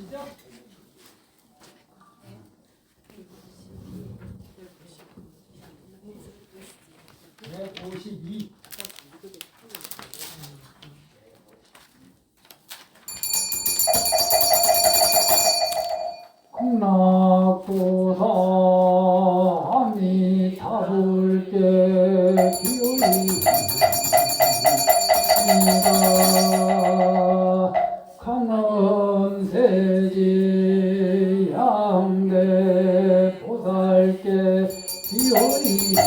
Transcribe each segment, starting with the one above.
152. 극락도사함이 잡을 때 기울이니가 강원세지 양대 보살께 기울이니가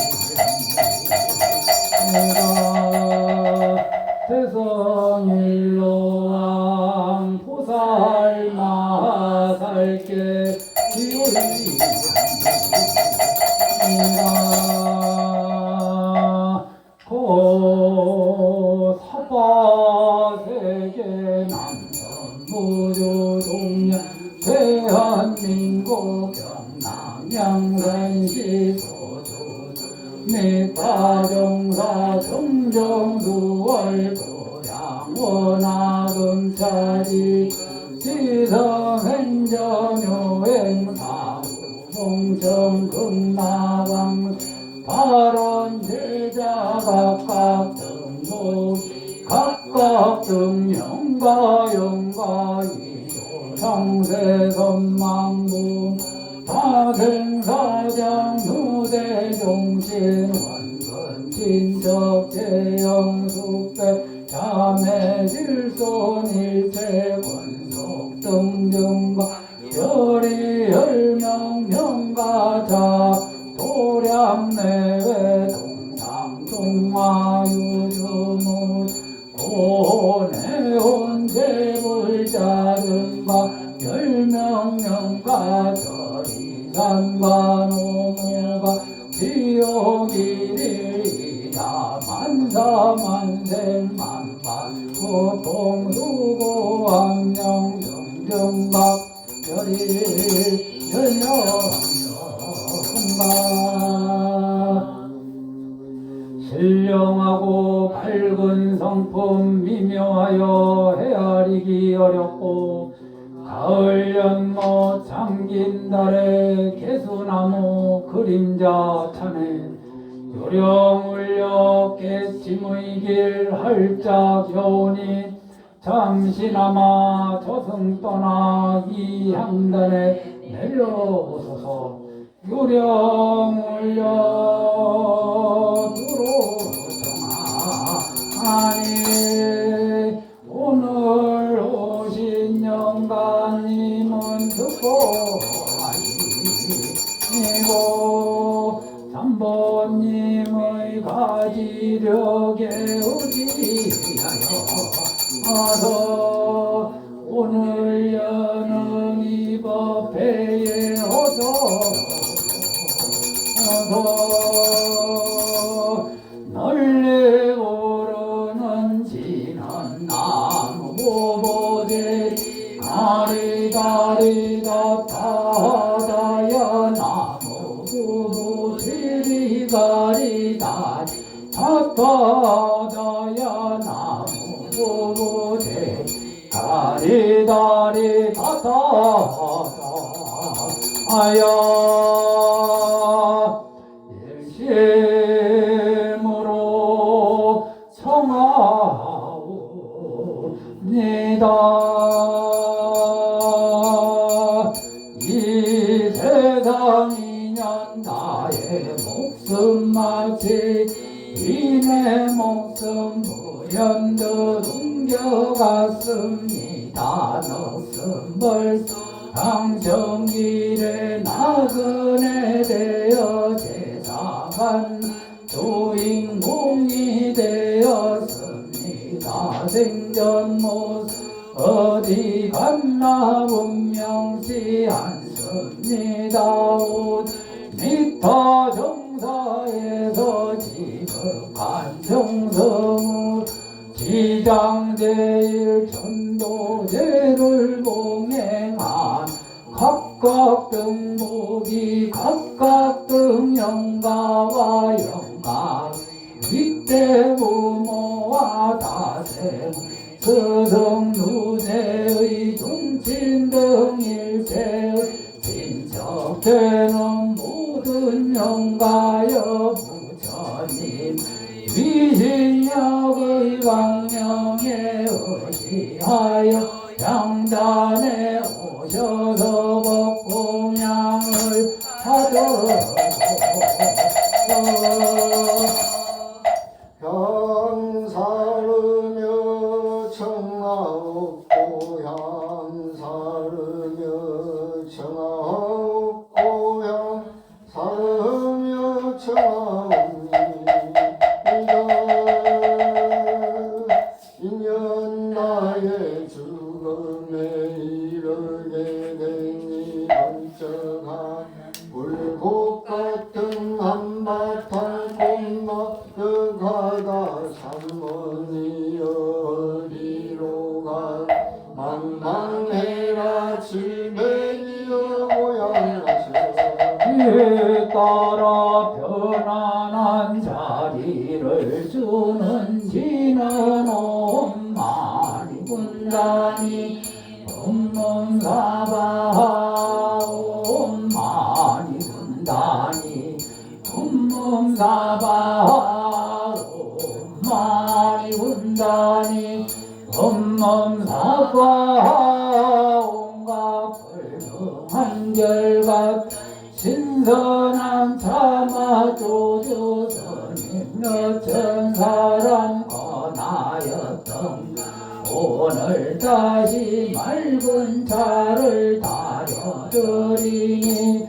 대성일로왕 보살마살께 기울이니가 고 사바세계 남선 무주동양 대한민국 경남양산시 소주 미타정사 정정수월 고향원화금차지 지성행전효행사무봉청 극락왕 발언제자 각각 등록 각각 등영가 영가 이조 상세선망부 다생사장 누대종신 원근 친척 재영숙배 자매질손 일체 권속 등등과 열이 열명 명가자 도량내외 동상동화유주무 고내온 재불자른과 열명명가 절이산과 노무가 지옥이리라 만사만생만만 고통수고왕령 정정박 열이 열려영가 신령하고 밝은 성품 미묘하여 헤아리기 어렵고 가을 연못 잠긴 달에 개수나무 그림자 차네 요령 울려 깨침의 길 활짝 여오니 잠시나마 저승 떠나 이 향단에 내려오소서 요령 울려 들어오정하니 오늘 오신 영가님은 듣고 아니고 삼번님의 가지력에 의지하여 오늘 여는 이 법회에 어서 널리 오르는 진한 나무 보보대리 가리가리가 바다야 나무 보보대리 가리가리 바다야 나무 보보대리 가리가리 바다야 일심으로 청하옵니다. 이 세상 인연 나의 목숨 마치 이내 목숨 무연듯 옮겨갔습니다. 너슨 벌써 방정길에 나그네 되어 제사간 주인공이 되었습니다. 생전 모습 어디 갔나 분명치 않습니다. 미타 정사에서 지극한 정성을 지장제일 전도제를 봉행한 각각 등목이 각각 등영가와 영가 윗대 부모와 다생 스승 누대의 종친 등 하여 부처님 위신력의 광명에 의지하여 양단에 오셔서 법공양을 하도록 향사르며 청하옵고 향사르며 청하옵고 향사르며 청하옵니다. 인연 나의 죽음에 이르게 되니 번쩍한 불꽃 같은 한바탕 꽃마득하다 산문이 어디로 가 망망해라 지배니여 고향하시오. 따라 편안한 자리를 주는 지는 엄마니 군단이 엄문사바 엄마니 군단이 엄문사바 엄마니 군단이 엄문사바 온갖 불능한 결과 신선한 참아조주 스님 몇천 사람 권하였던 오늘 다시 맑은 차를 다려드리니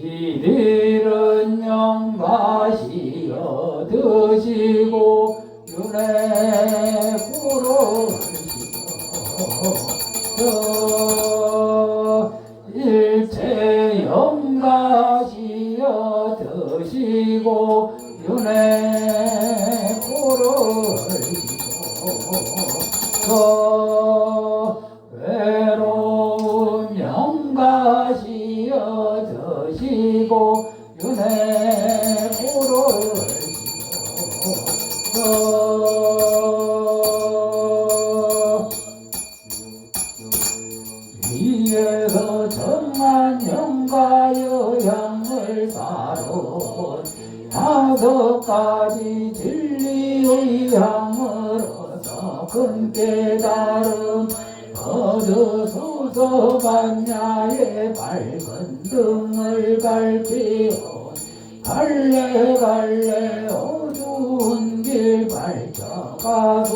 길 잃은 영가시여 드시고 윤회 부르시고 일체 영가시여 드시고 윤회 부르시고 외로운 영가시여 드시고 윤회 부르시고 위에서 정한 영가여 향을 따로 다섯 가지 진리의 향으로서 큰 깨달음 얻으소서 반야의 밝은 등을 갈피어 갈래갈래 어두운 길 밝혀가소서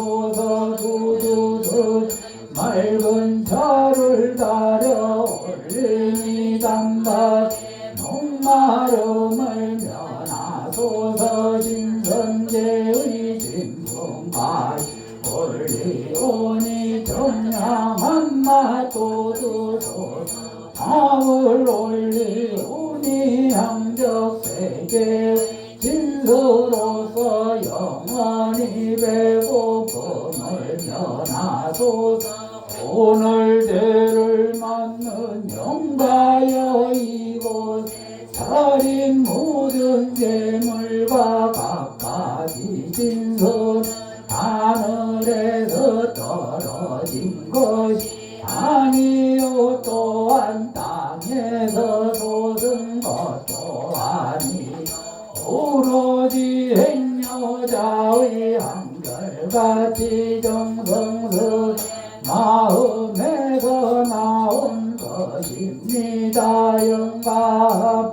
두두두 맑은 차를 다려 올리니 단밭 목마름을 면하소서 신선제의 진풍발 올리오니 정량한 맛도 두소 마을 올리오니 향적세계 진수로서 영원히 배고픔을 면하소서 오늘 죄를 맞는 영가여 이곳 살인 모든 재물과 갖가지 진손 하늘에서 떨어진 것이 아니요 또한 땅에서 솟은 것도 아니 오로지 행여자의 한결같이 정성스러운 마음에서 나온 것입니다. 영감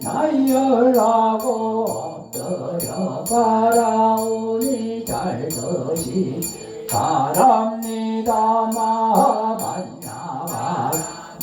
나열하고 엎드려 바라오니 잘 것이 바랍니다. 마만야마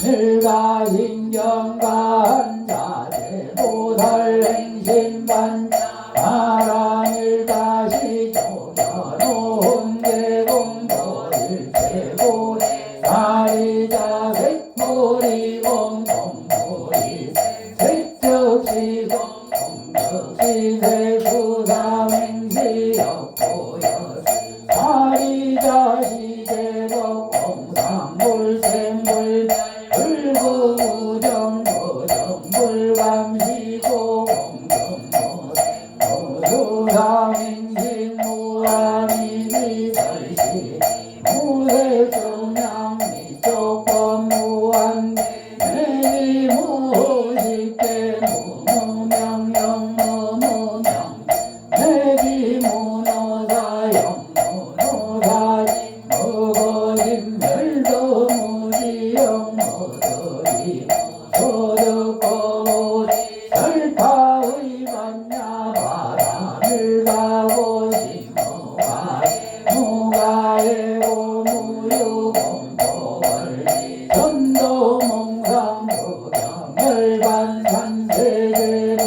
일가 신경간 자제 보살 행신반 바람일 다시 조겨놓은 대공도 일체고 사리자 색물이 공공물이 색적시 공적시 색수상행시 였고요 사리자 시제법 공상물생물 불구정 부정불감시고 공정무 무수상행시 무한이미설시 무색성량 미적법 무한 내지 무식계 무무명령 바람을 가고 심무가 무가에 오무유공도월 전도몽상도경을 반산세계로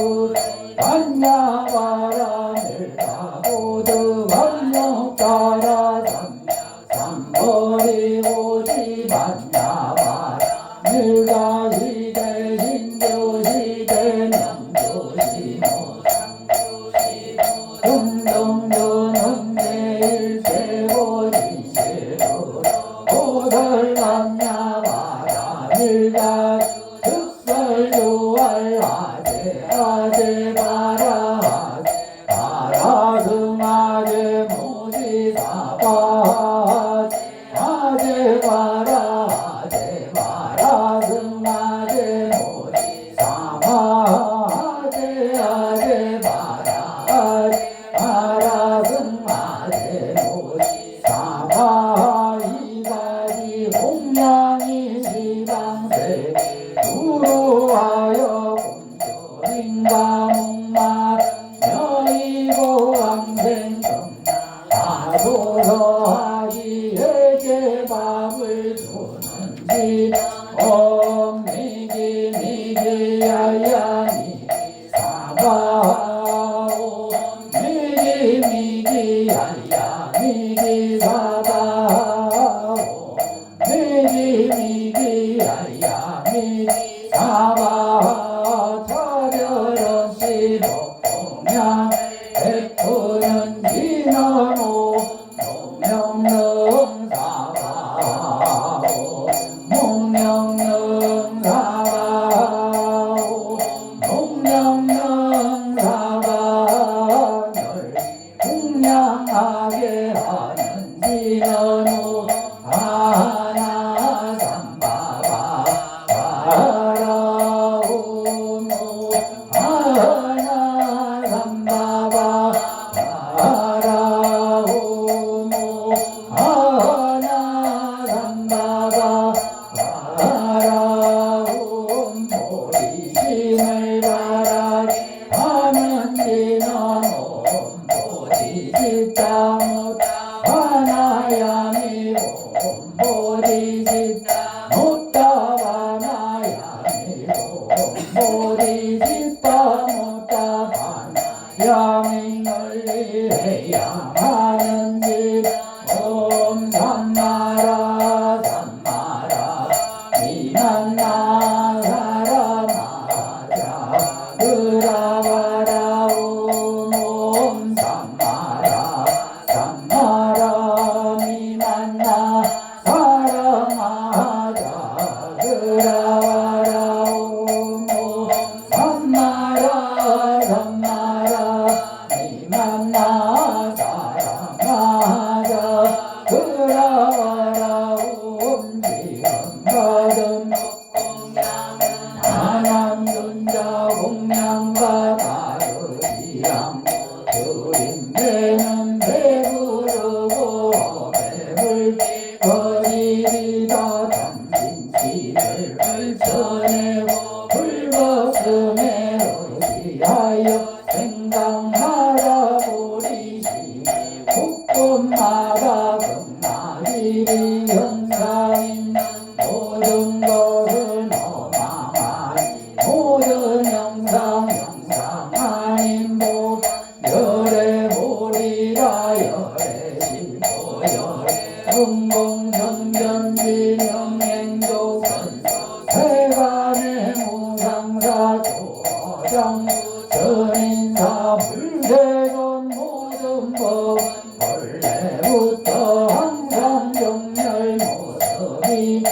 반야바람을 가고 드반역 따라 삼거리 오지 반야바람을 가시되 신조시되 명조시모 동동전은 내일 세고지시로 오설반야바람을 가 득설조알 하제 하제 바라 바라승하제 모지사바 하제 바라 하제 바라승하제 모지사바 하제 하제 바라 바라승하제 모지사바 이가지 공양이 시방세 두루하여 공전인가 목마 여의고 왕생성 다소서하기에게 밥을 주는지 미기 미기 야야 미기 사바 미기 미기 야야 미기 사바 미기 미기 야야 미기 사바 차별없이 복동양 백포는 지나고 목명능 사바 목명능 사바 목명능 사바 널 공양하게 하는 지너노 하나 삼바바 바라오모 하나 삼바바 바라오모 하나 삼바바 바라옴 보리심을 바라기 하는 지너놈 보리집다 못 하나야미 보리집다 못다 하나야미 보리집다 못다 하나야미 널리 해야 하는지 옴 삼마라 삼마라 미만나 사람하자 그라바라 옴 삼마라 삼마라 미만나 사람하자 그라바라 옴 삼마라 삼마라 미만나 사랑하자 그라바라 옴 지금 받은 하남존자 공양과 다르지양 드림대는 배부르고 배불 거리리다 담진치를 걸쳐내고 불벗음에 의지하여 생각마다 보리시 국군마다 금나리리 형상인 모든 것을 너망하니 모든 형상 아닌 복 열애 보리라 열애 실보 열애 응공성전지 명행도 선서 세간의 무상사 조정 전인사 불세건 모든 법 원래부터 항상 정렬 모습이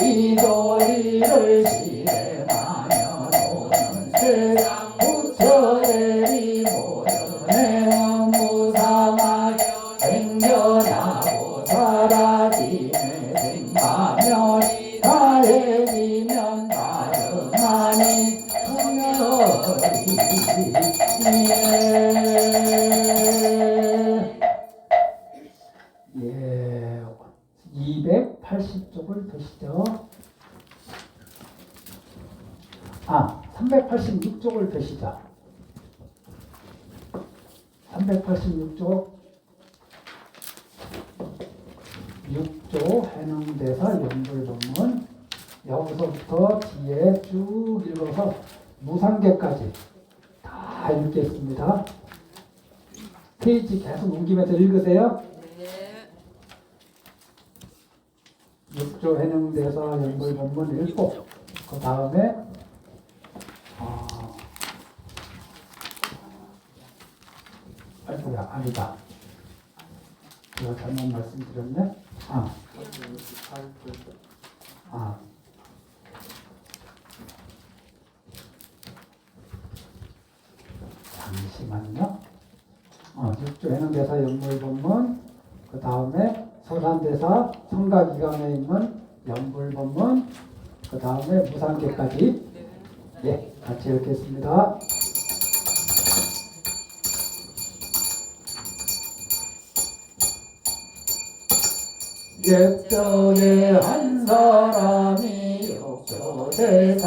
이도리를 실행하며 노는 세상 부처대리 모든 무상하게 생겨나고 사라지네 생가면이 다해지면 다름하니 분열이 예, 280쪽을 펴시죠. 386쪽을 펴시죠. 386쪽 6조 해능대사 연불본문 여기서부터 뒤에 쭉 읽어서 무상계까지 다 읽겠습니다. 페이지 계속 옮기면서 읽으세요. 6조 해능대사 연불본문 읽고 그 다음에 아이고야 아니다. 제가 잘못 말씀드렸네. 잠시만요. 6조 해능대사 연불본문 그 다음에 서산대사 성가기관에 있는 연불본문 그 다음에 무상계까지 같이 읽겠습니다. 옛적에 한 사람이 욕조대사에게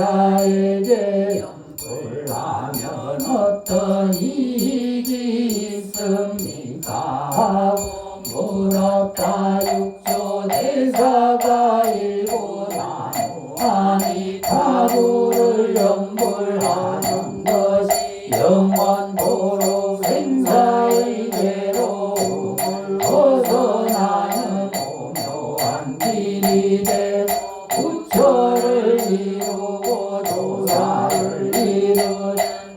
연불하면 어떤 이익이 있습니까 하고 물었다. 육조대사가 일고 나누하니 가부를 연불하는 것이 영원토록 생사의 괴로움을 벗어나는 길이 되고 부처를 이루고 조사를 이루는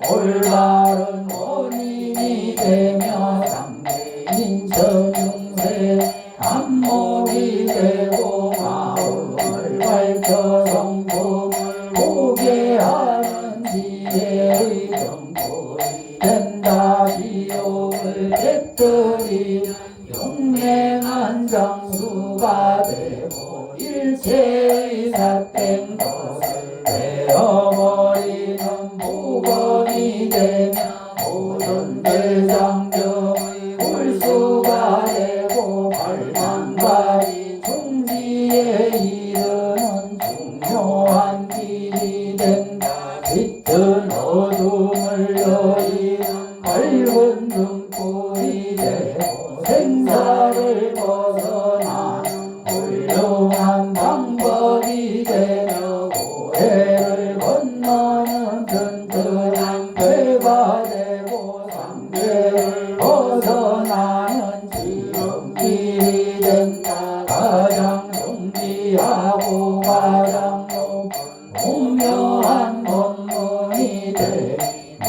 올바른 원인이 되며 상대인 정중세 안목이 되고 마음을 밝혀 성품을 보게 하는 지혜의 정보이 된다. 지옥을 깨뜨리는 용맹한 장수가 되고 일체의 삿된 것을 베어버리는 복원이 되며 모든 대장경의 골수가 되고 발만가지 종지에 이르는 중요한 길이 된다. 짙은 어둠을 여의는 밝은 등불이 되고 생사를 벗어나는 훌륭한 방법이 되며 고해를 건너는 튼튼한 배가 되고 상계를 벗어나는 지름길이 된다. 가장 존귀하고 가장 높은 오묘한 법문이 되니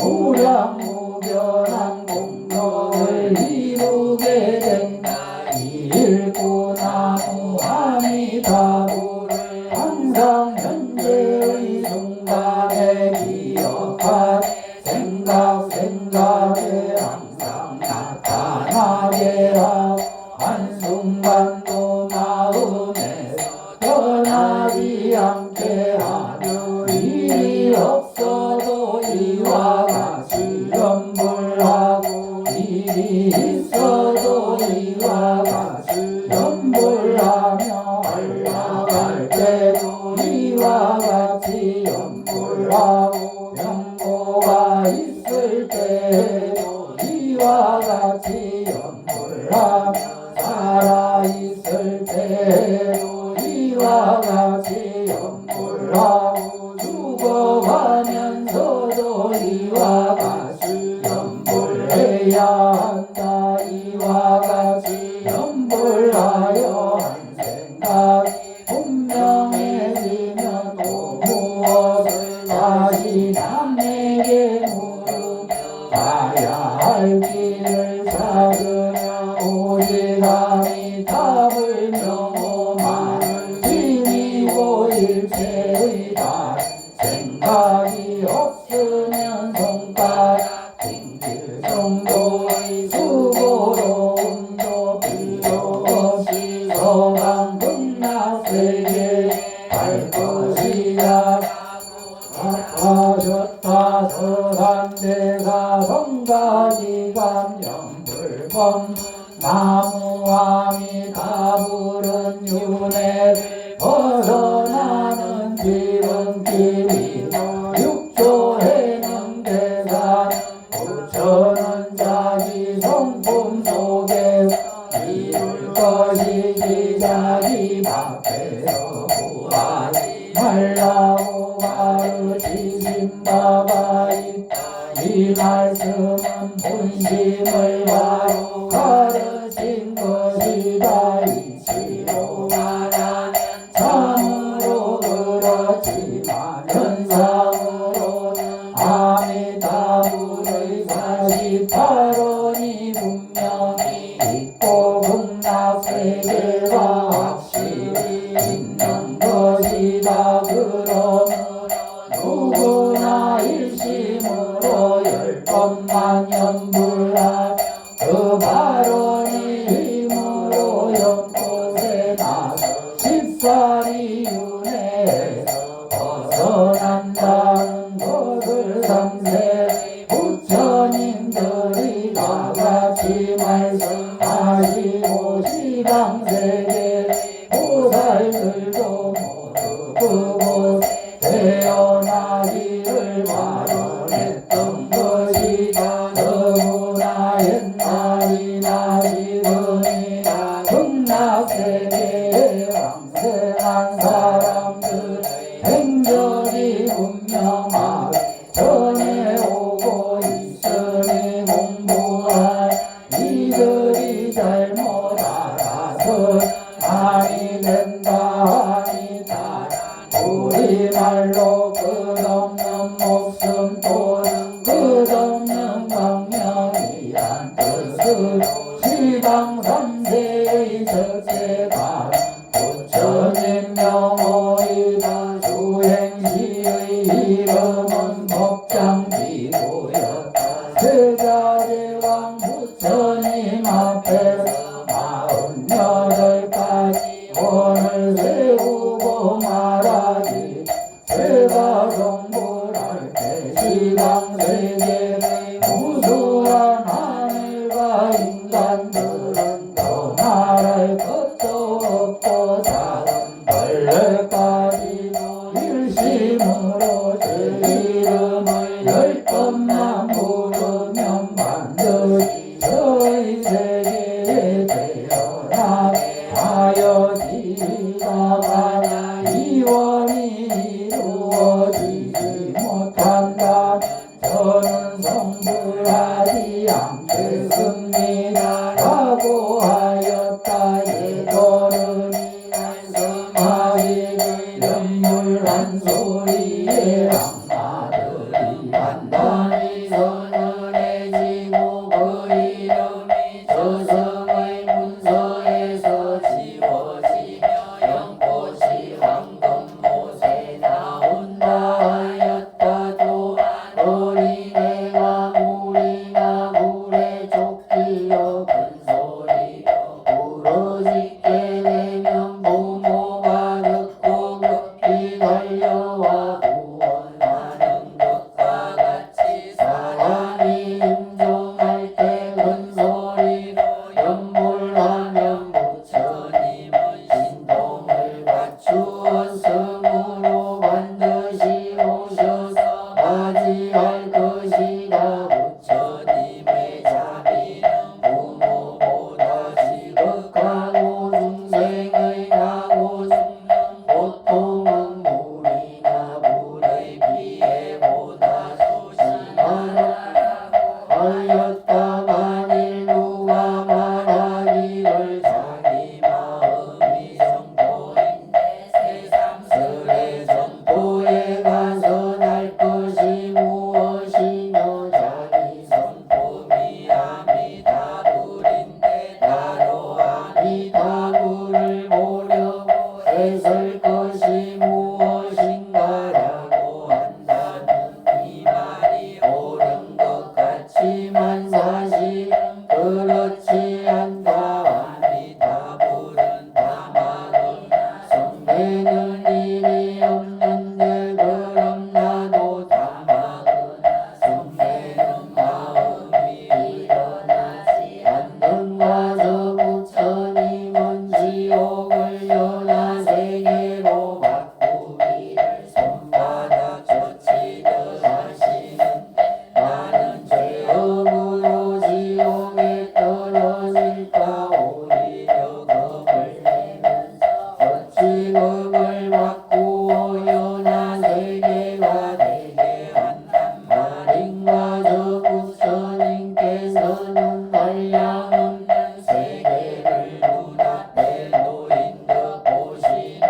무량무변한 공덕을 이루게 된다. 읽고 나누하니 가부를 항상 현재의 순간에 기억하되 생각에 항상 나타나게 하고 한순간도 마음에서 떠나지 않게 하며 일이 없어도 이와 같이 연불하고 일이 있어도 이와 같이 연불하며 올라갈 때도 이와 같이 연불하고 명보가 있을 때도 이와 같이 연불하며 살아있을 때도 이와 같이 연불하고 죽어가면서도 이와 같이 연불해야 한다. 이와 같이 연불하여 한 생각이 분명해지면 또 무엇을 다시 남에게 물으며 가야 할 길을 찾으며 오직 감히 답을 명호만을 지니고 일체의 다른 생각이 없으면 손가락 튕길 정도의 수고로움도 필요 없이 서방 극락세계에 갈 것이다. 하셨다. 서산대사 성가기관 연불법 나무함이 가부른 윤회를 벗어나는 지름길이다. 육조 해능대사는 부처는 자기 성 힘을 바로 가르친 것이다. 이치로 말하면 참으로 그렇지만 현상으로는 아미타불의 48원이 분명히 있고 극락세계가 확실히 있는 것이다. 그러므로 누구나 일심으로 10번만 연불하며 그 발언의 힘으로 연꽃에 나서 14리 윤회에서 벗어난다는 것을 삼세 부처님들이 다같이 말씀하시고 시방세계 보살들도 모두 그곳에 태어나기를 발언했던 것이다. 너무나 옛날이나 지금이나 극락세계에 왕생한 사람들의 행적이 분명하게 전해오고 있으니 공부할 이들이 잘못 알아서 말이 된다 하니 따라 우리말로 끝없는 목숨 또는 끝없는 광명이란 뜻으로 시방 3세의 적세가 부처님 명호이다. 수행시의 이름은 법장비고였다. 세자제왕 부처님 앞에서 48가지 원을 세우고 말하기 세가 성불할 때 시방세계의 무수한 하늘과 인간들은 더 말할 것도 없고 작은 벌레까지도 일심으로 제 이름을 10번만 부르면 반드시 저희 세계에 태어나게 하여지다. 만약 이원이 이루어지지 못한다면 저는 성불하지 않겠습니다 라고 하였다. 예도른이 말씀하기를 연물한 소리에 악마들이 단단히 서늘해지고 그 이름이 저승의 문서에서 지워지며 연꽃이 황금못에 나온다 하였다. 또한 어린애가 물이나 물에 쫓기어 큰 소리로 말량 없는 세계를 눈앞에 놓인 듯 보시는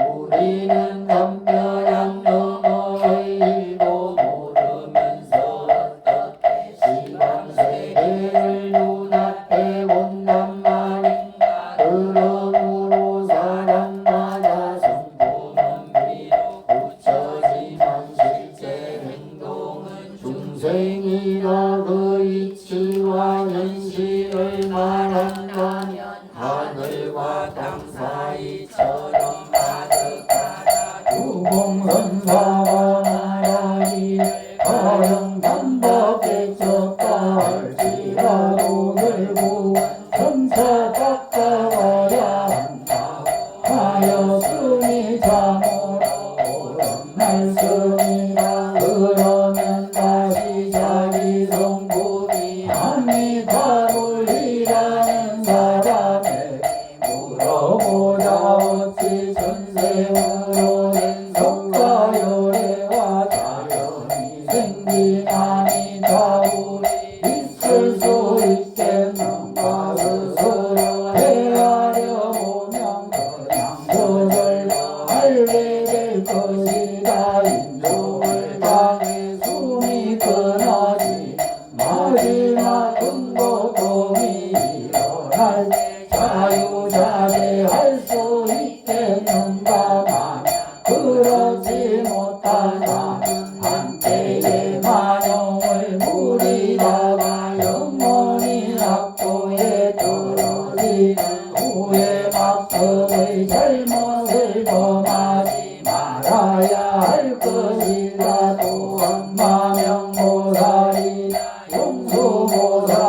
우리는 담벼락 너머의 일도 모르면서 어떻게 시방 세계를 눈앞에 본단 말인가. 그러므로 사람마다 성품은 비록 굳혀지만 실제 행동은 중생이라 그 이치와 현실을 말한다면 하늘과 땅 사이처럼 아득하다. 유공선사가 말하기를 가령 단박에 쳤다 할지라도 결국은 점차 깎아가야 한다 하였으니 참으로 옳은 말씀이다. 그러면 다시 자기 성품이 아니다 돌리라는 사람에게 물어보자. 어찌 전생으로 된 성과열애와 자연이 생긴 아니다 우리 있을 수 있겠는가. 스스로 헤아려 보면 그냥 저절로 알게 될 것이다. 인종을 당해 숨이 끊어지 마지막 근고통이 일어날 때 자유자재할 수 있겠는가만 그렇지 못하다면 한때의 만용을 부리다가 영원히 낙도에 떨어지는 후에 막급의 잘못을 범하지 말아야 할 것이다. 또한 마명보살이나 용수보살이다.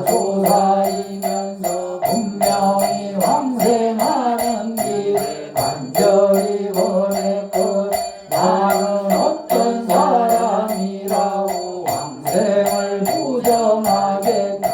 조사이면서 분명히 황생하는 길을 간절히 보냈고 나는 어떤 사람이라고 황생을 부정하겠는가.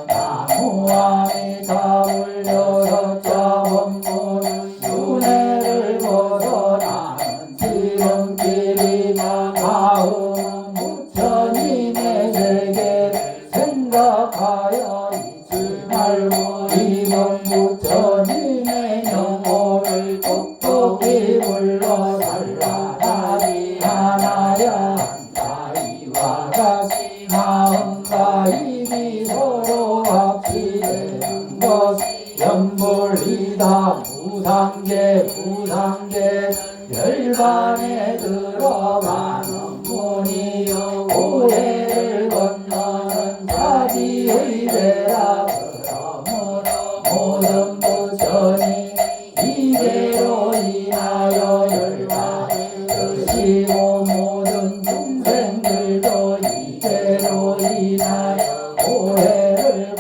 나무함이 답을 여섯 자원문은 윤회를 벗어나는 지름길이나 마음은 부처님의 세계를 생각하여 잊지 말고 이번 부처님의 영혼을 똑똑히 불러 산란하지 않아야 한다. 이와 같이 마음과 입이 서로 합치되는 것이 연불이다. 무상계 열반에 들어가는 문이요 오해를 건너는 자비의 배라. 그러므로 모든 부처님이 이대로 인하여 열반에 드시고 모든 중생들도 이대로 인하여 오해를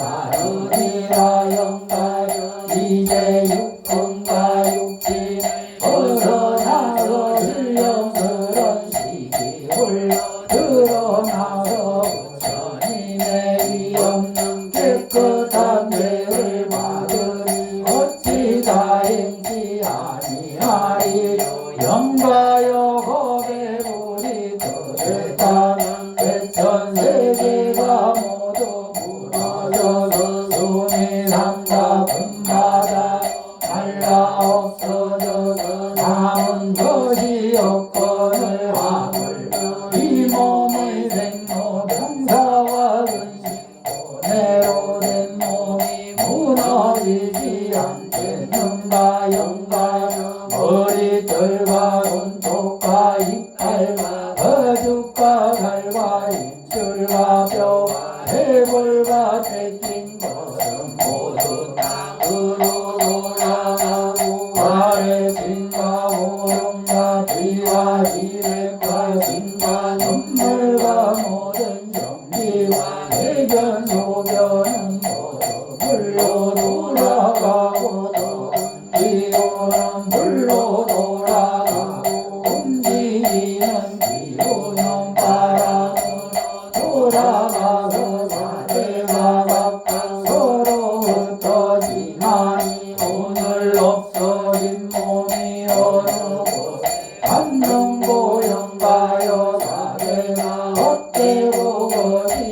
건너가느니라. 영가여 이제 육군과 육신을 벗어나서 신령스런 시기 홀로 드러나서 부처님의 위없는 깨끗한 죄를 받으니 어찌 다행치 아니하리요. 영가여 법의 불이 터졌다면 백천세계가 모두 무너져서 순위 삼가 금바다 말라 없어져서 남은 것이 없거늘 하물며 이 몸의 생로 병사와 근심 고뇌로 된 몸이 무너지지 않겠는가. 영가여 머리털과 손톱과 이빨과 거죽과 살과 입술과 뼈와 해골과 뺏긴 것은 모두 땅으로 돌아가고 아래 신과 오름과 비와 지뢰과 신과 눈물과 모든 정기와 해변 소변은 모두 물로 돌아가고 또 기호는 물로 돌아가고 움직이는 기호는 바람으로 돌아가서 사대가 각각 서로 흩어지나니 오늘 없어진 몸이 어느 곳에 갔는고. 영가여 사대가 헛되고 거지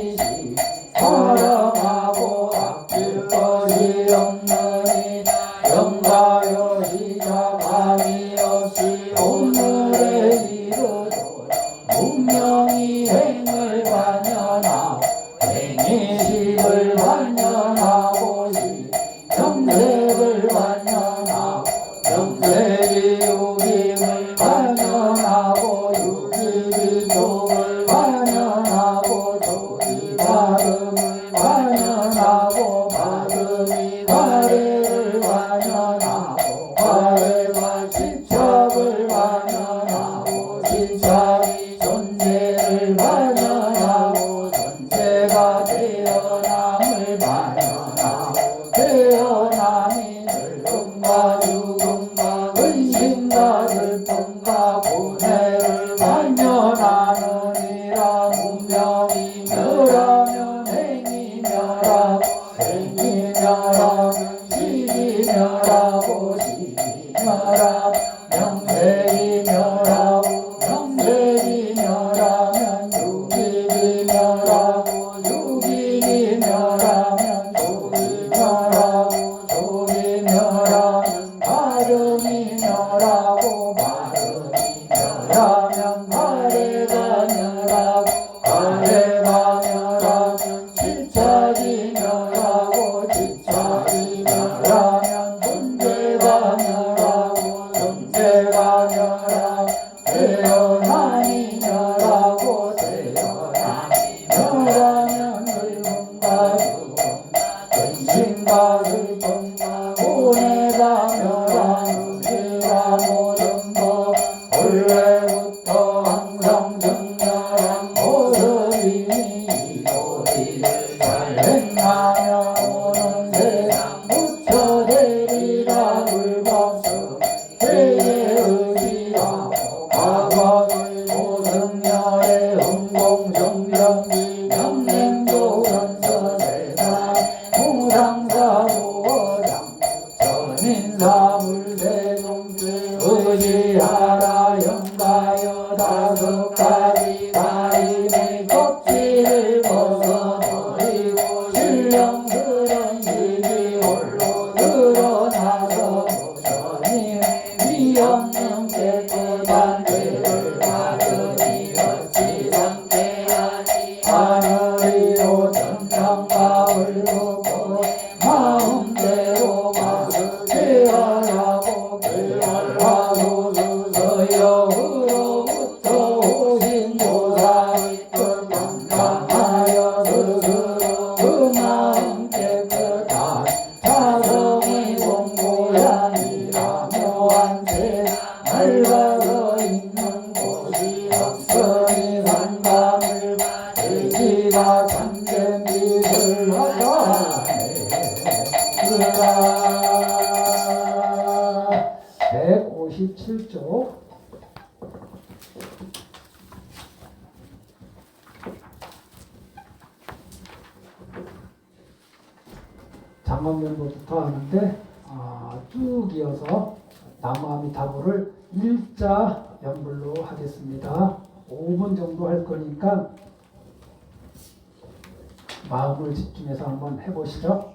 사랑하고 아낄 것이 없느니 영가요 시작함이 없이 오늘에 이르도록 운명이 행을 반연하고 행이식을 반연하고 영색을 반연하고 영색이 유김을 반연하고 유김이 족을 반연하고 족이 발음을 반연하고 발음이 과례를 반연하고 과례가 지착을 반연하고 지착이 존재를 반연하고 존재가 태어남을 반연하고 태어남이 늙음과 죽음과 근심과 슬픔과 고뇌를 반연하느니라. 문명이 멸하면 행이 멸하고 행이 멸하면 식이 멸하고 식이 멸하면 명색이 멸하고 명색이 멸하면 유익이 멸하고 유익이 멸하면 족이 멸하고 족이 멸하면 발음이 멸하고 발음이 멸하면 발해가 멸하고 발해가 멸하면 지착이 멸하고 지착이 멸하면 존재가 멸하고 존재가 멸하고 태어남이 멸하고 태어남이 멸하면 늙음과 죽음 근심과 슬픔과 고뇌가 멸하느니라. 모든 것 본래부터 항상 정렬한 모습이니 이 도리를 잘 행하며 오는 세상 부처되리라. 불법성 죄에 의지하고 과거의 고승열의 흥공정경기 명행도 선서세상 무상사무어장 전인사물세종죄 의지하라. 영가여 다섯 가지 다림의 껍질을 벗어버리고 신령스런 식이 홀로 드러나서 무선이 위없는 깨끗한 죄를 받으니 어찌 상태하니 하늘이로 천상마을 걷고 마음대로 가서 깨어라고 깨어라소서. 서여으로부터 오신 보살이 건강하여 스스로 그 마음 깨끗한 자성이 공고하니라. 묘한 채 맑아서 있는 곳이 없으니 산담을 돼지가 참된 빛을 하다네. 157쪽 장엄연부부터 하는데 쭉 이어서 나무아미타불을 일자 연불로 하겠습니다. 5분 정도 할 거니까 마음을 집중해서 한번 해보시죠.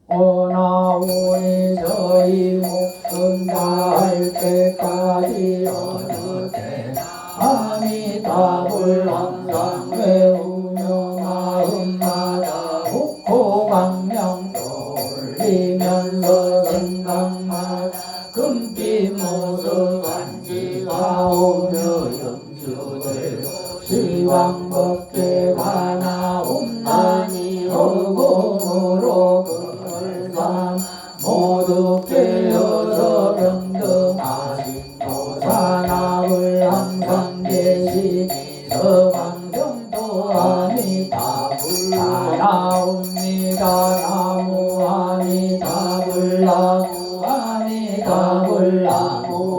오나오니 저희 목숨 다할 때까지 어느 때 아미타불 항상 외우며 마음마다 국호광명도 올리면서 생각마다 금빛 모습 간지가 오며 영주되고 시왕법계 관하옵나니 허공으로 그을삼 모두 깨어서 병등하신 보살함을 항상 계시니 서방병도 아미타불 나옵니다. 나무 아미타불 나무 아미타불 나무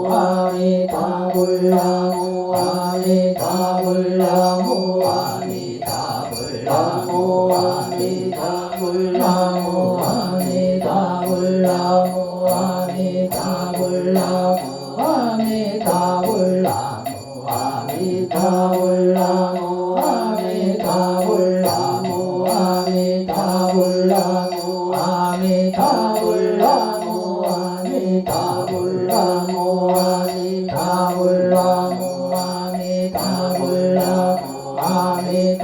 아미타불 나무 아미타불 나무 아미타불 나무 아미타불 나무 아미타불 나무 아미타불 나무 아미타불 나무 아미타불 나무 아미타불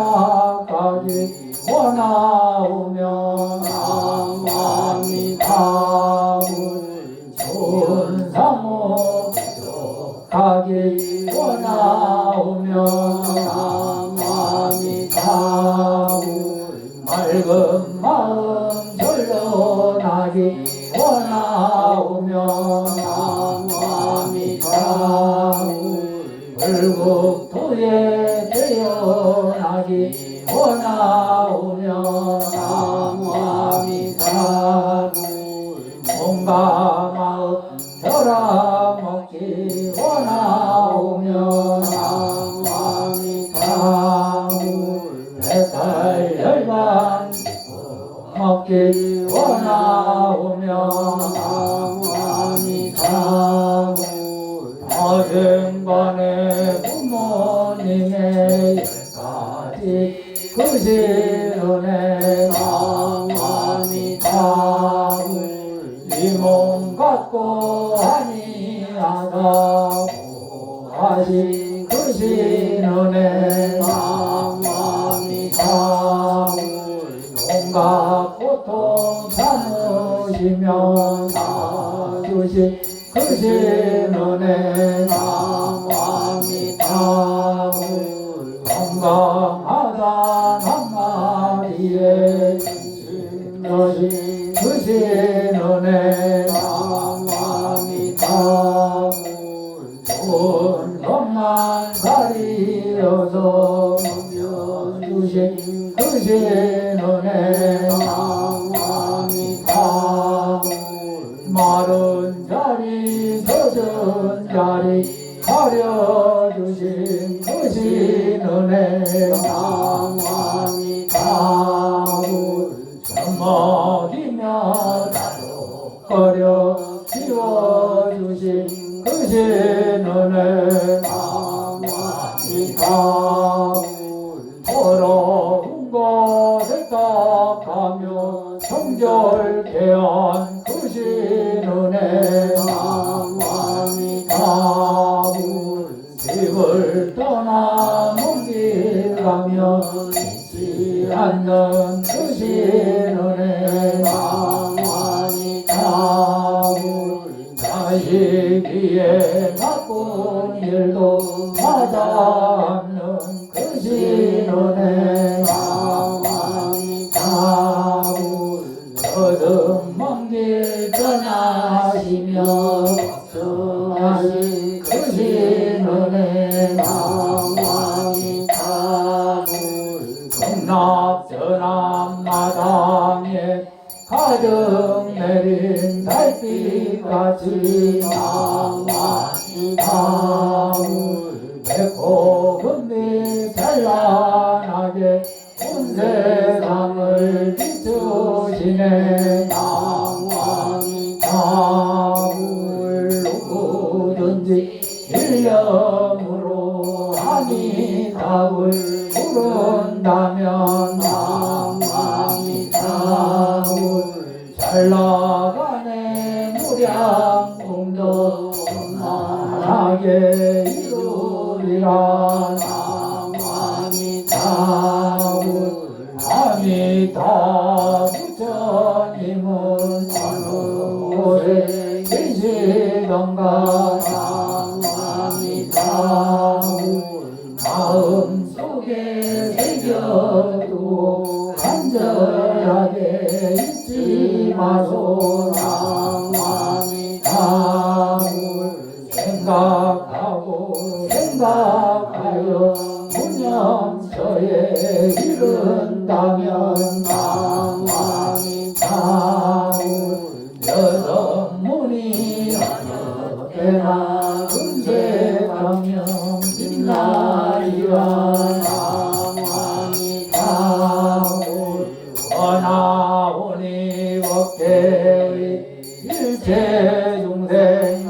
생각하기 원하오며 나무를 좋은 사모 가기 원하오며 맑은 마음 절로나기 원하오며 불국토에 태어나기 원하오며 몸과 마음 혈압먹기 원하오며 배탈 혈관 먹기 원하오며 어중간에 부모님의 10가지 그실은혜 이 몸 갖고 아니하다고 하신 그실은혜 온갖 고통 참으시며 주신 크신 은혜 건강하다 한마디에 주신 크신 은혜 좋은 것만 가리어서 주신 크신 은혜 마른 자리 젖은 자리 가려주신 크신 은혜 저먹이며 다독거려 키워주신 크신 은혜 더러운 것에 딱하며 정결케 한 크신 은혜 집을 떠나 먼 길 가며 잊지 않는 크신 은혜 자식이에 나쁜 일도 하다 않는 크신 은혜 거듭먼 길 떠나시며 걱정하신 크신 은혜 극락전함 마당에 가득 내린 달빛같이 백호 금빛 찬란하게 온 세상을 비추시네 누구든지 일념으로 아미답을 부른다면 잘 나가네 무량공도 만하게 이루리라 아미타 부처님은 어느 곳에 계시던가 마음속에 새겨두고 간절하게 잊지 마소 생각하고 생각하여 무념처에 이른다면 여성문이 어느 때나 금세가면 빛나리라 원하오니 법계의 일체 중생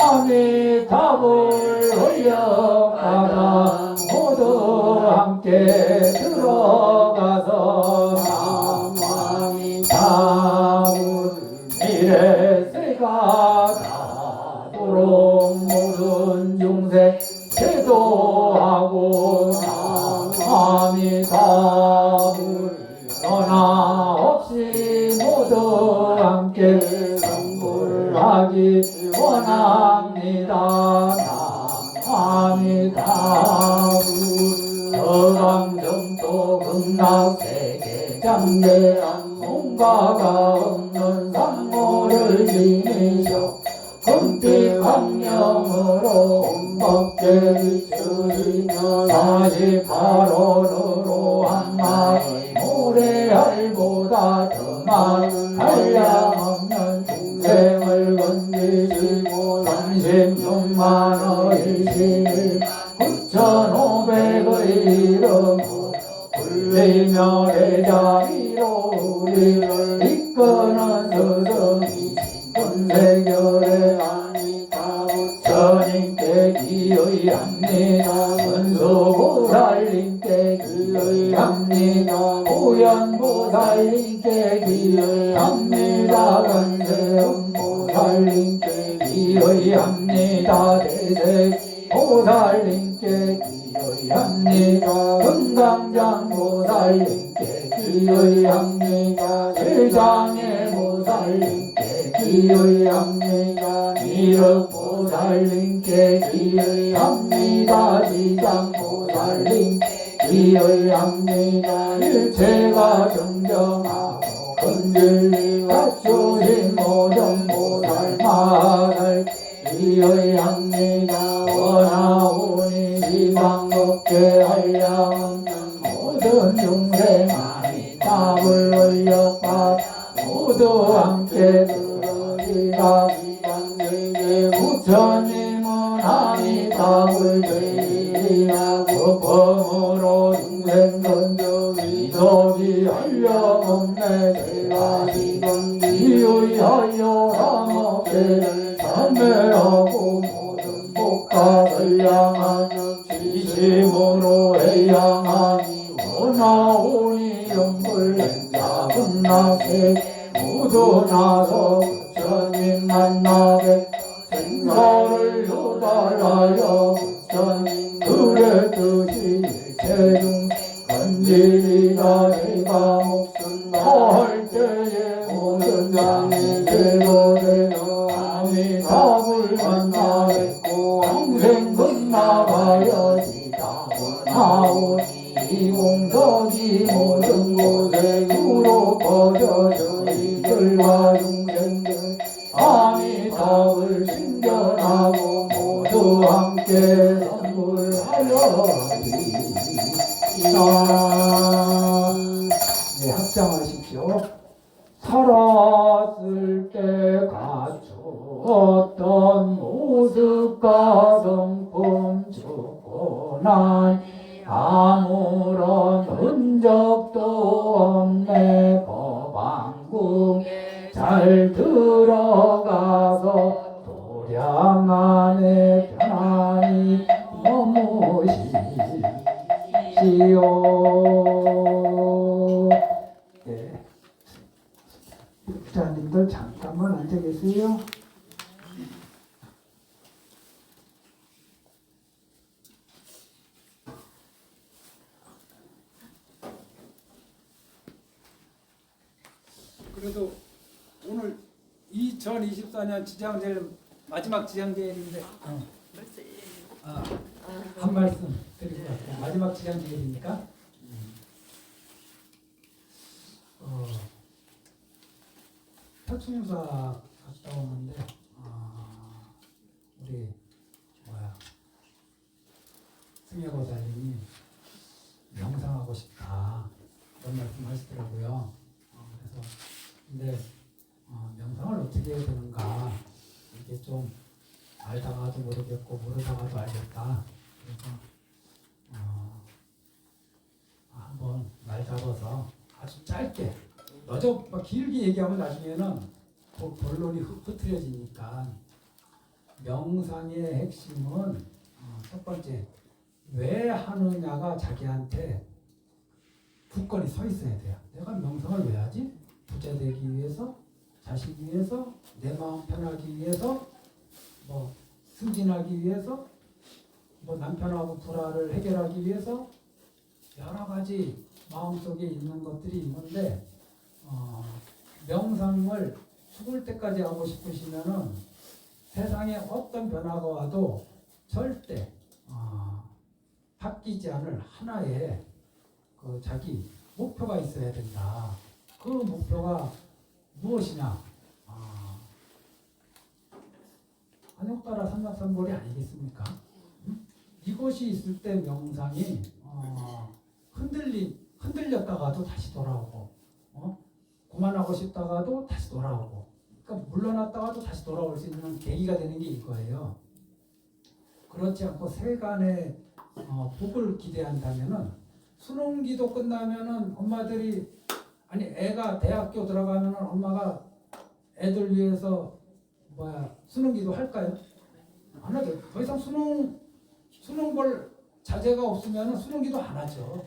아미답을 올려가다 모두 함께 들어가서 미래세가 닿도록 모든 중생 제도 아미타불 서강정도 극락세계 장대한 뭔가가 없는 산모를 지니셔 금빛 광명으로 온법계 비추시며 48호로 한 마리 모래알보다 더 많은 한량없는 중생을 건지시고 36만의 일심을 9,500의 이름으로 불리며 대자비로 우리를 이끄는 스승이신 권세결의 아미타부처님께 기의합니다. 은수보살님께 기의합니다. 보현보살님께 기의합니다. 관세음보살님께 기의합니다. 대세보살님께 기의합니다. 금강장보살님께 기의합니다. 세상의보살님께 기의합니다. 미륵보살님께 기의합니다. 지장보살님께 기의합니다. 일체가 정정하고 근질리 갖추신 모든 보살마들 기의합니다. 원하오니 지방법계 한량없는 모든 용생 아미타불 원력받 모두 함께 들어지다. 지방세계 부처님은 아미타불 제일이라고 범으로 중생 건져 위속이 한량없네. 제가 지금 기의하여 삼업계를 참회하고 모든 복과 선량한 지심으로 해양하니 원하오니 영불행자 극락세 모두 나서 부처님 만나게 생사를 요달하여 부처님들의 뜻이 일체중 건질이다. 제가 목숨 다할 때에 모든 장애 제도되어 아미타불 만나뵙고 평생 끝나가야지다. 원하오니 이 공덕이 모든 곳에 두루 퍼져 저희들과 중생들 아미타불 신견하고 모두 함께 선물하여지이다. 네, 합장하십시오. 살았을 때 갖추었던 모습과 성품 죽고 난 아무런 흔적도 없네. 법왕궁 잘 들어가서 도량 안에 편안히 머무시오. 네. 부자님들 잠깐만 앉아 계세요. 그래도 오늘 2024년 지장제일 마지막 지장제일인데 한 말씀 드릴 것 같아요. 마지막 지장제일이니까 태충사 갔다 오는데 우리 승려보살님이 명상하고 싶다 그런 말씀 하시더라고요. 그래서 근데 명상을 어떻게 해야 되는가 이게 좀 알다가도 모르겠고 모르다가도 알겠다. 그래서 한번 말 잡아서 아주 짧게 너저 길게 얘기하면 나중에는 본론이 흐트려지니까 명상의 핵심은 첫 번째 왜 하느냐가 자기한테 굳건히 서 있어야 돼요. 내가 명상을 왜 하지? 부자 되기 위해서, 자식 위해서, 내 마음 편하기 위해서, 승진하기 위해서, 남편하고 불화를 해결하기 위해서 여러 가지 마음속에 있는 것들이 있는데 명상을 죽을 때까지 하고 싶으시면은 세상에 어떤 변화가 와도 절대 바뀌지 않을 하나의 그 자기 목표가 있어야 된다. 그 목표가 무엇이냐? 안욕따라 삼각삼볼이 아니겠습니까? 이것이 있을 때 명상이 흔들렸다가도 다시 돌아오고, 그만하고 싶다가도 다시 돌아오고, 그러니까 물러났다가도 다시 돌아올 수 있는 계기가 되는 게 이거예요. 그렇지 않고 세간의 복을 기대한다면은 수능기도 끝나면은 엄마들이 아니 애가 대학교 들어가면은 엄마가 애들 위해서 수능기도 할까요? 안 하죠. 더 이상 수능 볼 자제가 없으면 수능기도 안 하죠.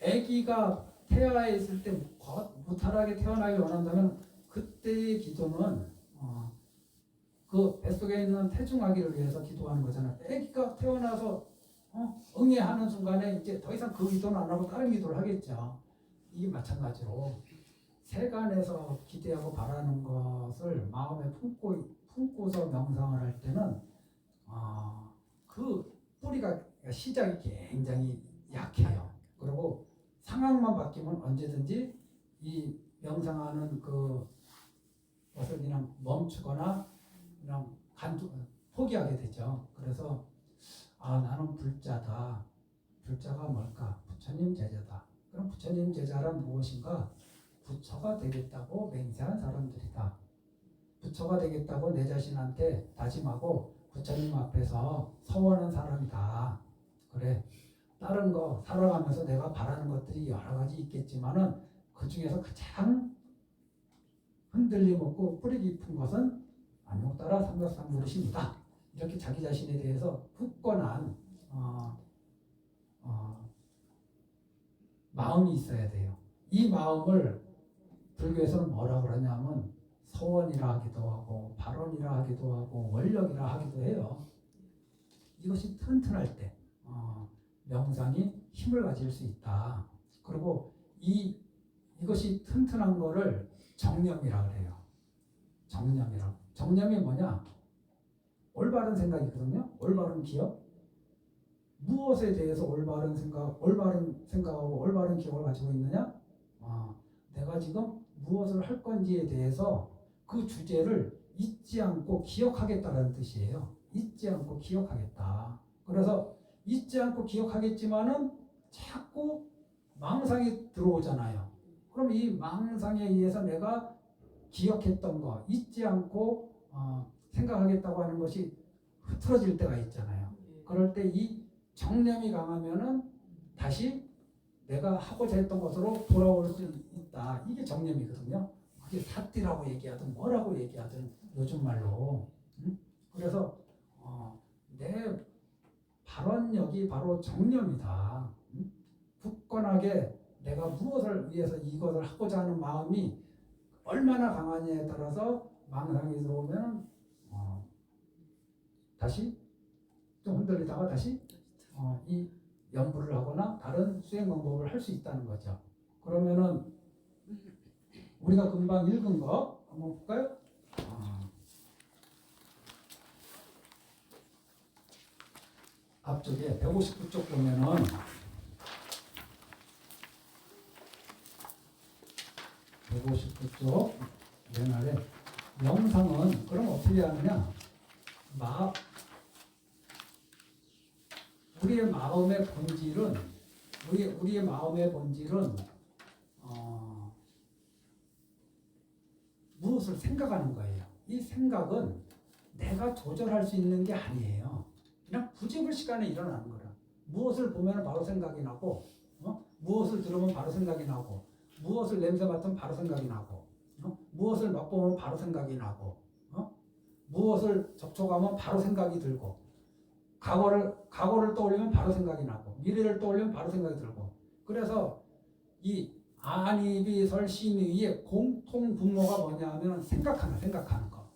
아기가 태아에 있을 때 무탈하게 태어나길 원한다면 그때의 기도는 그 뱃속에 있는 태중아기를 위해서 기도하는 거잖아요. 아기가 태어나서 응애하는 순간에 이제 더 이상 그 기도는 안 하고 다른 기도를 하겠죠. 이게 마찬가지로 세간에서 기대하고 바라는 것을 마음에 품고서 명상을 할 때는 그 뿌리가 시작이 굉장히 약해요. 그리고 상황만 바뀌면 언제든지 이 명상하는 그 것을 그냥 멈추거나 그냥 포기하게 되죠. 그래서 나는 불자다. 불자가 뭘까? 부처님 제자다. 그럼 부처님 제자란 무엇인가? 부처가 되겠다고 맹세한 사람들이다. 부처가 되겠다고 내 자신한테 다짐하고 부처님 앞에서 서원한 사람이다. 그래. 다른 거 살아가면서 내가 바라는 것들이 여러 가지 있겠지만은 그 중에서 가장 흔들림 없고 뿌리 깊은 것은 안욕따라 삼각삼보릇입니다. 이렇게 자기 자신에 대해서 굳건한 마음이 있어야 돼요. 이 마음을 불교에서는 뭐라고 그러냐면 서원이라 하기도 하고 발언이라 하기도 하고 원력이라 하기도 해요. 이것이 튼튼할 때 명상이 힘을 가질 수 있다. 그리고 이것이 튼튼한 거를 정념이라 그래요. 정념이라고. 정념이 뭐냐? 올바른 생각이거든요. 올바른 기억. 무엇에 대해서 올바른 생각하고 올바른 기억을 가지고 있느냐? 내가 지금 무엇을 할 건지에 대해서 그 주제를 잊지 않고 기억하겠다라는 뜻이에요. 잊지 않고 기억하겠다. 그래서 잊지 않고 기억하겠지만은 자꾸 망상이 들어오잖아요. 그럼 이 망상에 의해서 내가 기억했던 거 잊지 않고 생각하겠다고 하는 것이 흐트러질 때가 있잖아요. 그럴 때 이 정념이 강하면은 다시 내가 하고자 했던 것으로 돌아올 수 있다. 이게 정념이거든요. 그게 사띠라고 얘기하든 뭐라고 얘기하든 요즘 말로. 그래서 내 발언력이 바로 정념이다. 굳건하게 내가 무엇을 위해서 이것을 하고자 하는 마음이 얼마나 강하냐에 따라서 망상이 들어오면 다시 좀 흔들리다가 다시 이 연부를 하거나 다른 수행 방법을 할 수 있다는 거죠. 그러면은 우리가 금방 읽은 거 한번 볼까요? 앞쪽에 159쪽 보면은 159쪽 맨 아래 명상은 그럼 어떻게 하느냐? 우리의 마음의 본질은 무엇을 생각하는 거예요. 이 생각은 내가 조절할 수 있는 게 아니에요. 그냥 부지불식간에 일어나는 거라. 무엇을 보면 바로 생각이 나고, 무엇을 들으면 바로 생각이 나고, 무엇을 냄새 맡으면 바로 생각이 나고, 무엇을 맛보면 바로 생각이 나고, 무엇을 접촉하면 바로 생각이 들고, 과거를 떠올리면 바로 생각이 나고, 미래를 떠올리면 바로 생각이 들고. 그래서 이 안이비설심의의 공통 분모가 뭐냐 하면 생각하는 거.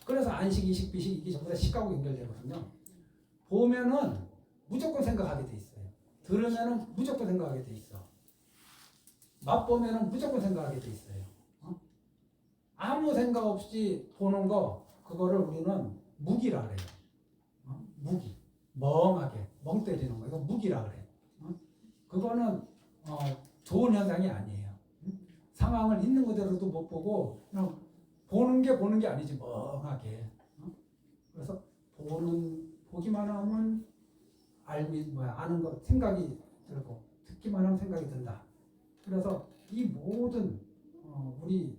그래서 안식, 이식, 비식 이게 전부 다 식하고 연결되거든요. 보면은 무조건 생각하게 돼 있어요. 들으면은 무조건 생각하게 돼 있어. 맛보면은 무조건 생각하게 돼 있어요. 아무 생각 없이 보는 거 그거를 우리는 무기라 그래요. 무기. 멍하게 멍 때리는 거. 이거 무기라 그래. 그거는 좋은 현상이 아니에요. 상황을 있는 그대로도 못 보고 그냥 보는 게 아니지 멍하게. 그래서 보기만 하면 아는 거 생각이 들고 듣기만 하면 생각이 든다. 그래서 이 모든 우리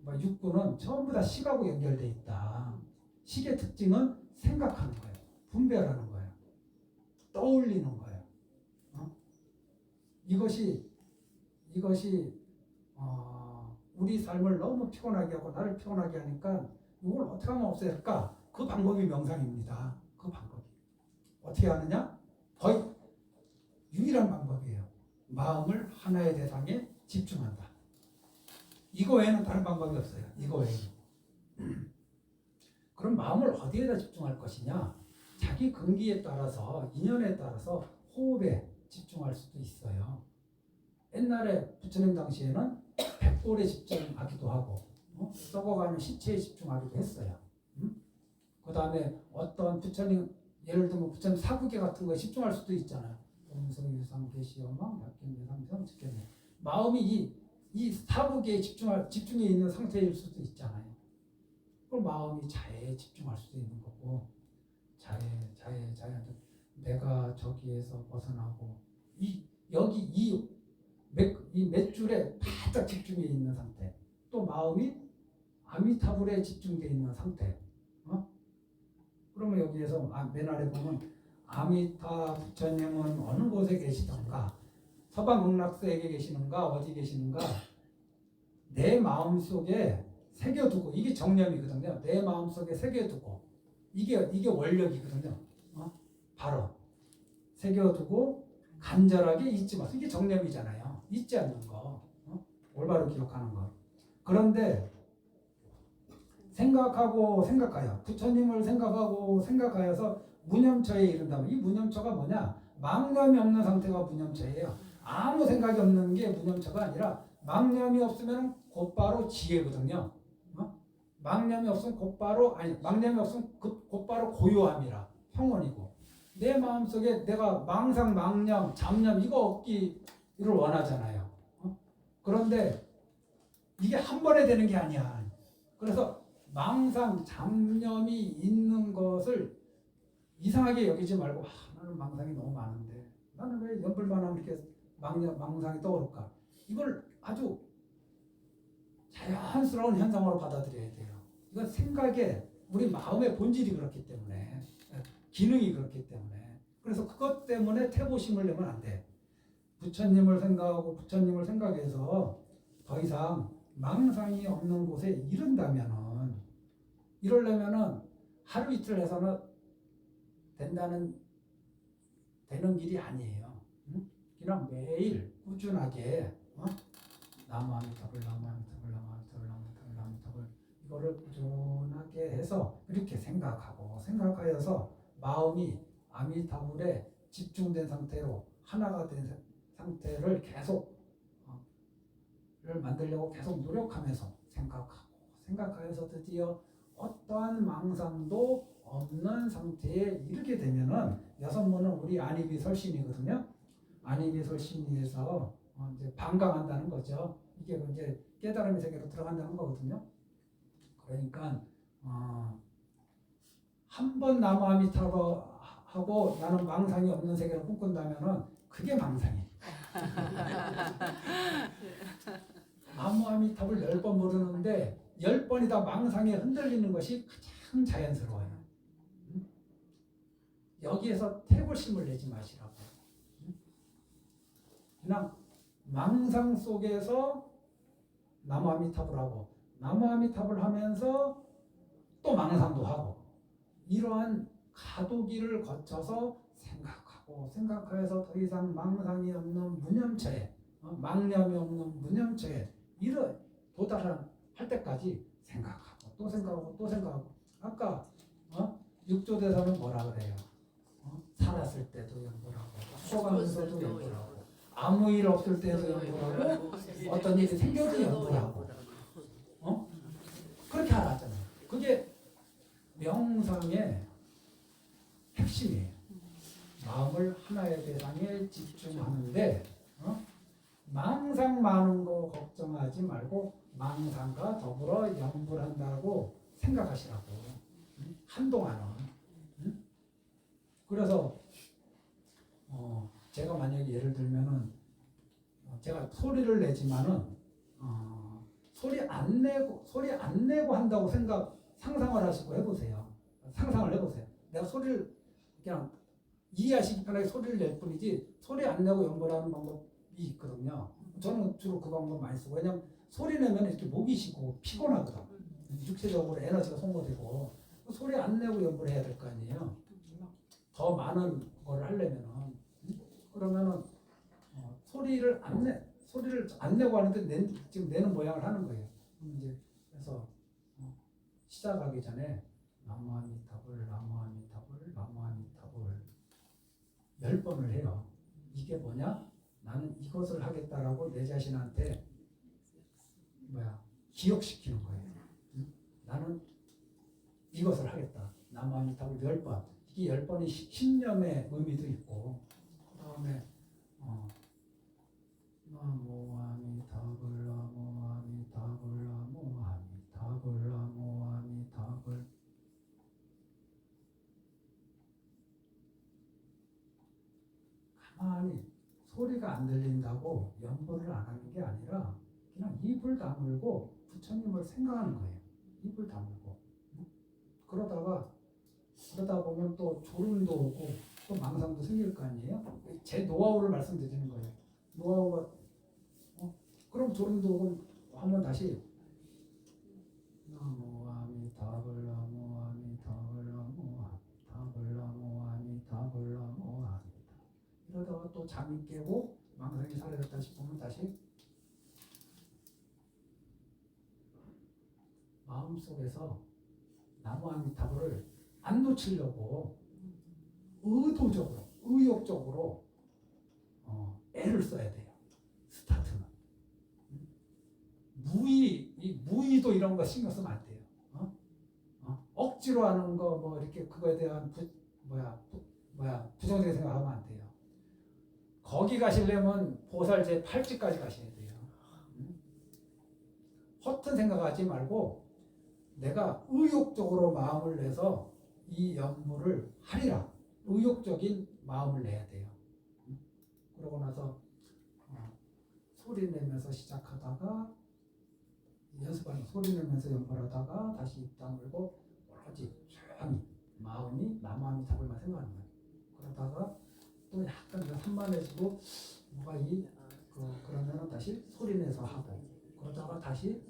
육구는 전부 다 식하고 연결돼 있다. 식의 특징은 생각하는 거예요. 분별하는 거예요. 떠올리는 거예요. 이것이 우리 삶을 너무 피곤하게 하고 나를 피곤하게 하니까 이걸 어떻게 하면 없애야 할까? 그 방법이 명상입니다. 그 방법이. 어떻게 하느냐? 거의 유일한 방법이에요. 마음을 하나의 대상에 집중한다. 이거 외에는 다른 방법이 없어요. 이거 외에는. 그럼 마음을 어디에다 집중할 것이냐? 자기 근기에 따라서, 인연에 따라서 호흡에 집중할 수도 있어요. 옛날에 부처님 당시에는 백골에 집중하기도 하고 썩어가는 시체에 집중하기도 했어요. 그 다음에 어떤 부처님, 예를 들면 부처님 사부계 같은 거에 집중할 수도 있잖아요. om성유상 계시여망 약견예상성 즉견. 마음이 이 사부계에 집중해 있는 상태일 수도 있잖아요. 그럼 마음이 자해에 집중할 수도 있는 거고, 자해 내가 저기에서 벗어나고 여기 이 맷줄에 바짝 집중해 있는 상태. 또 마음이 아미타불에 집중되어 있는 상태. 그러면 여기에서 맨 아래 보면 아미타 부처님은 어느 곳에 계시던가, 서방극락세에게 계시는가, 어디 계시는가, 내 마음속에 새겨두고, 이게 정념이거든요. 내 마음속에 새겨두고, 이게 원력이거든요. 바로 새겨두고 간절하게 잊지 마세요. 이게 정념이잖아요. 잊지 않는 거, 올바로 기억하는 거. 그런데 생각하여 부처님을 생각하여서 무념처에 이른다면, 이 무념처가 뭐냐? 망념이 없는 상태가 무념처예요. 아무 생각이 없는 게 무념처가 아니라, 망념이 없으면 곧바로 지혜거든요. 망념이 없으면 곧바로 고요함이라 평온이고, 내 마음속에 내가 망상, 망념, 잡념 이거 없기를 원하잖아요. 그런데 이게 한 번에 되는 게 아니야. 그래서 망상, 잡념이 있는 것을 이상하게 여기지 말고, 나는 망상이 너무 많은데 나는 왜 연불만 하면 이렇게 망상이 떠오를까? 이걸 아주 자연스러운 현상으로 받아들여야 돼요. 이건 생각에, 우리 마음의 본질이 그렇기 때문에, 기능이 그렇기 때문에. 그래서 그것 때문에 태보심을 내면 안 돼. 부처님을 생각해서 더 이상 망상이 없는 곳에 이러려면은 하루 이틀 해서는 되는 길이 아니에요. 그냥 매일 꾸준하게 나무아미타불 이거를 꾸준하게 해서 이렇게 생각하여서 마음이 아미타불에 집중된 상태로 하나가 된 상태를 계속 만들려고 계속 노력하면서 생각하여서 드디어 어떠한 망상도 없는 상태에 이르게 되면은, 여섯문은 우리 안이비설신이거든요. 안이비설신이에서 이제 방광한다는 거죠. 이게 이제 깨달음의 세계로 들어간다는 거거든요. 그러니까 한 번 나무아미타불하고 나는 망상이 없는 세계를 꿈꾼다면은 그게 망상이에요. 나무아미타불 10번 부르는데 10번이 다 망상에 흔들리는 것이 가장 자연스러워요. 여기에서 태고심을 내지 마시라고. 그냥 망상 속에서 나무아미타불 하고, 나무아미타불 하면서 또 망상도 하고, 이러한 가도기를 거쳐서 생각하여서 더 이상 망상이 없는 무념처에, 망념이 없는 무념처에 도달할 때까지 또 생각하고. 아까 육조대사는 뭐라 그래요? 살았을 때도 연구하고, 죽어가면서도 연구하고, 아무 일 없을 때도 연구하고, 어떤 일이 생겨도 연구하고, 그렇게 하라잖아요. 그게 명상의 핵심이에요. 마음을 하나의 대상에 집중하는데 망상 많은 거 걱정하지 말고 망상과 더불어 연불한다고 생각하시라고. 한동안은. 그래서 제가 만약에 예를 들면은 제가 소리를 내지만은 소리 안 내고 한다고 상상을 하시고 해보세요. 상상을 해보세요. 내가 소리를 그냥 이해하시기 편하게 소리를 낼 뿐이지 소리 안 내고 연결하는 방법이 있거든요. 저는 주로 그 방법 많이 쓰고, 왜냐면 소리 내면 이렇게 목이 쉬고 피곤하거든. 육체적으로 에너지가 소모되고 소리 안 내고 연결해야 될 거 아니에요. 더 많은 걸 하려면은. 그러면은 소리를 안 내고 하는데 지금 내는 모양을 하는 거예요. 이제 그래서 시작하기 전에 나무아미타불 나무아미타불 나무아미타불 10번을 해요. 이게 뭐냐? 나는 이것을 하겠다라고 내 자신한테 기억시키는 거예요. 나는 이것을 하겠다. 나무아미타불 10번. 이 10번이 신념의 의미도 있고, 그 다음에 나무아미타불 나무아미타불 나무아미타불 나무아미타불. 가만히 소리가 안 들린다고 연보를 안 하는 게 아니라 그냥 입을 다물고 부처님을 생각하는 거예요. 입을 다물고. 그러다 보면 또 졸음도 오고 또 망상도 생길 거 아니에요? 제 노하우를 말씀드리는 거예요. 노하우가 그럼 졸음도 오고 하면 다시 나무아미타불 나무아미타불 나무아미타불 나무아미타불 나무아미타. 이러다가 또 잠이 깨고 망상이 사라졌다 싶으면 다시 마음속에서 나무아미타불을 안 놓치려고 의도적으로, 의욕적으로 애를 써야 돼요. 스타트는. 이 무의도 이런 거 신경 쓰면 안 돼요. 억지로 하는 거 뭐 이렇게 그거에 대한 부정적인 생각하면 안 돼요. 거기 가시려면 보살제 8지까지 가셔야 돼요. 허튼 생각하지 말고 내가 의욕적으로 마음을 내서 이 연무를 하리라. 의욕적인 마음을 내야 돼요. 그러고 나서 소리 내면서 시작하다가 연습하는 소리 내면서 연결하다가 다시 입 다물고 오로지 조용히 마음이 나무아미타불만 생각하는 거예요. 그러다가 또 약간 산만해지고 그러면은 다시 소리 내서 하고, 그러다가 다시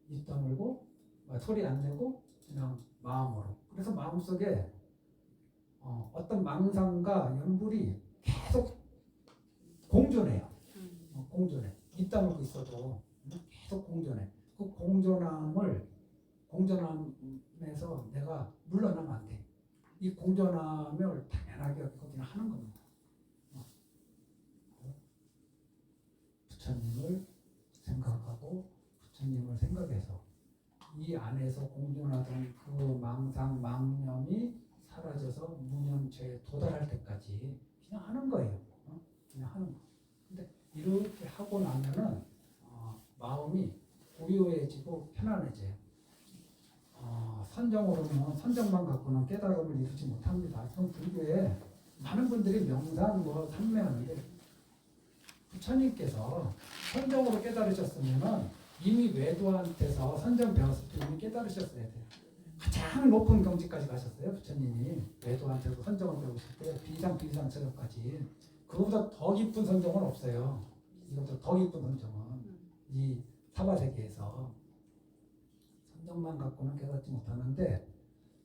입 다물고 소리 안 내고 그냥 마음으로. 그래서 마음속에 어떤 망상과 연불이 계속 공존해요. 공존해. 입 다물고 있어도 계속 공존해. 그 공존함에서 내가 물러나면 안 돼. 이 공존함을 당연하게 여기고 그냥 하는 겁니다. 부처님을 생각하고 부처님을 생각해서 이 안에서 공존하던 그 망상, 망념이 사라져서 무념체에 도달할 때까지 그냥 하는 거예요. 그냥 하는 거. 근데 이렇게 하고 나면은 마음이 고요해지고 편안해져요. 선정으로는 선정만 갖고는 깨달음을 이루지 못합니다. 그럼 불교에 많은 분들이 명상, 삼매하는데 부처님께서 선정으로 깨달으셨으면은 이미 외도한테서 선정 배웠을 때 이미 깨달으셨어야 돼요. 가장 높은 경지까지 가셨어요. 부처님이 외도한테서 선정을 배우실 때 비상처럼까지. 그보다 더 깊은 선정은 없어요. 이것보다 더 깊은 선정은 이 사바세계에서 선정만 갖고는 깨닫지 못하는데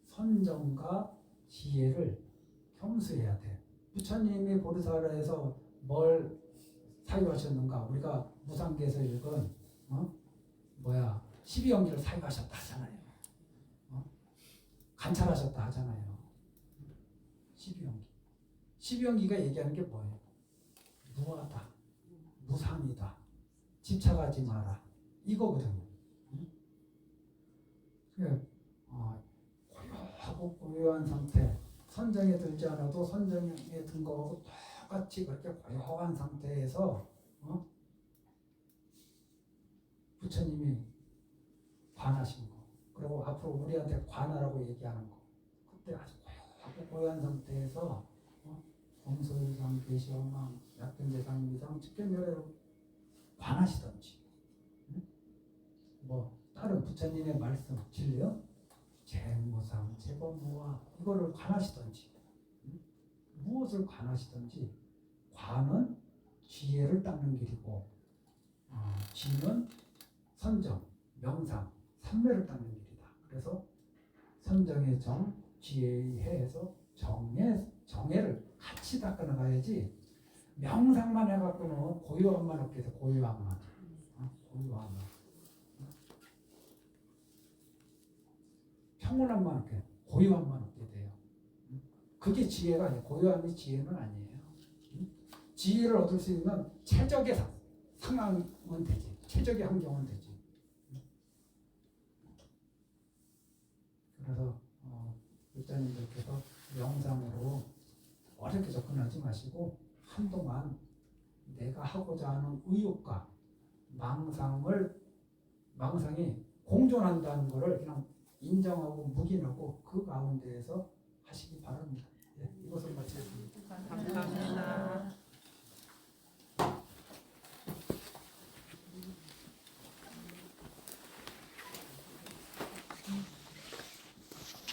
선정과 지혜를 겸수해야 돼. 부처님이 보리사라에서 뭘 사유하셨는가? 우리가 무상계에서 읽은 12연기를 사유하셨다 하잖아요. 관찰하셨다 하잖아요. 12연기. 12연기가 얘기하는 게 뭐예요? 무하다, 무상이다, 집착하지 마라, 이거거든요. 고요하고 고요한 상태, 선정에 들지 않아도 선정에 든 거하고 똑같이 그렇게 고요한 상태에서 부처님이 관하신 거, 그리고 앞으로 우리한테 관하라고 얘기하는 거, 그때 아주 고요한 상태에서 엄소유상, 계시엄망, 약견재상, 미상, 직견멸애로 관하시던지, 뭐 다른 부처님의 말씀, 진리요, 재무상, 재범무화 이거를 관하시던지, 무엇을 관하시던지, 관은 지혜를 닦는 길이고, 지는 선정, 명상, 삼매를 닦는 길이다. 그래서 선정의 정, 지혜의 해에서 정해를 같이 닦아 나가야지 명상만 해갖고는 고요함만 얻게 돼. 고요함만. 고요함만. 평온함만 얻게 돼. 고요함만 얻게 돼요. 그게 지혜가 아니에요. 고요함이 지혜는 아니에요. 지혜를 얻을 수 있는 최적의 상황은 되지. 최적의 환경은 되지. 그래서 일자님들께서 명상으로 어렵게 접근하지 마시고 한동안 내가 하고자 하는 의욕과 망상이 공존한다는 것을 그냥 인정하고 묵인하고 그 가운데에서 하시기 바랍니다.